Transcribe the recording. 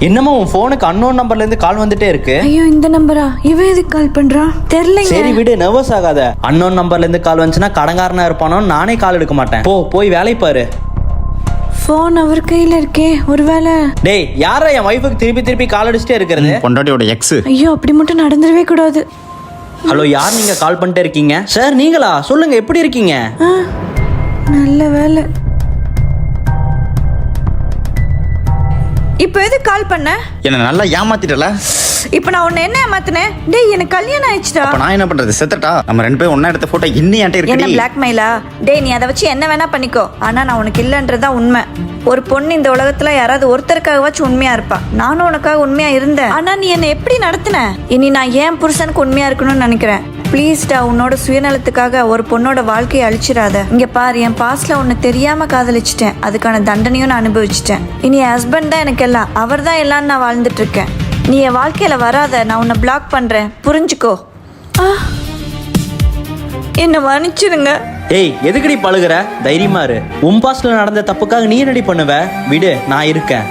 என்னமோ உன் போனுக்கு அன்னோன் நம்பர்ல இருந்து கால் வந்துட்டே இருக்கு. ஐயோ இந்த நம்பரா? இவன் எதுக்கு கால் பண்றா தெரியலங்க. சரி விடு, நர்வஸ் ஆகாத. அன்னோன் நம்பர்ல இருந்து கால் வந்துச்சுன்னா கடங்காரனா இருப்பானோ, நானே கால் எடுக்க மாட்டேன். போய் வேலை பாரு. போன் அவர் கையில இருக்கே, ஒருவேளை. டேய், யாரா என் வைஃபுக்கு திருப்பி கால் அடிச்சுட்டே இருக்கிறது? பொண்டாட்டியோட எக்ஸ். ஐயோ அப்படி மட்டும் நடந்துடவே கூடாது. ஹலோ, யார் நீங்க? கால் பண்ணிட்டே இருக்கீங்க. சார் நீங்களா? சொல்லுங்க, எப்படி இருக்கீங்க? நல்ல வேலை. இப்போ எதுக்கு கால் பண்ண? என்ன நல்லா ஏமாத்திட்டல. இப்போ நான் உன்னை என்ன ஏமாத்தினேன்? டேய் எனக்கு கல்யாணம் ஆயிடுச்சுடா. அப்ப நான் என்ன பண்றது? செத்தட்டா? நம்ம ரெண்டு பேரும் ஒண்ணா எடுத்த போட்டோ இன்னும் என்கிட்ட என்ன இருக்கு. பிளாக்மெயிலா? டேய் நீ அதை வச்சு என்ன வேணா பண்ணிக்கோ, ஆனா நான் உனக்கு இல்லன்றதுதான் உண்மை. ஒரு பொண்ணு இந்த உலகத்துல யாராவது ஒருத்தருக்காகவாச்சும் உண்மையா இருப்பா. நானும் உனக்காக உண்மையா இருந்தேன். ஆனா நீ என்ன எப்படி நடத்தின? இனி நான் ஏன் புருஷனுக்கு உண்மையா இருக்கணும்னு நினைக்கிறேன். ப்ளீஸ்டா, உன்னோட சுயநலத்துக்காக ஒரு பொண்ணோட வாழ்க்கையை அழிச்சிடாத. இங்க பாரு, என் பாஸ்ட்ல உன்னை தெரியாம காதலிச்சிட்டேன். அதுக்கான தண்டனையும் நான் அனுபவிச்சிட்டேன். இனி என் ஹஸ்பண்ட் தான் எனக்கு எல்லாம், அவர் தான் எல்லாம் நான் வாழ்ந்துட்டு இருக்கேன். நீ என் வாழ்க்கையில வராத, நான் உன்னை பிளாக் பண்றேன், புரிஞ்சுக்கோ. என்ன மன்னிச்சிருங்க. ஏய், எதுக்குடி பழுகுற? தைரியமா இரு. உன் பாஸ்ட்ல நடந்த தப்புக்காக நீ என்னடி பண்ணுவ? விடு, நான் இருக்கேன்.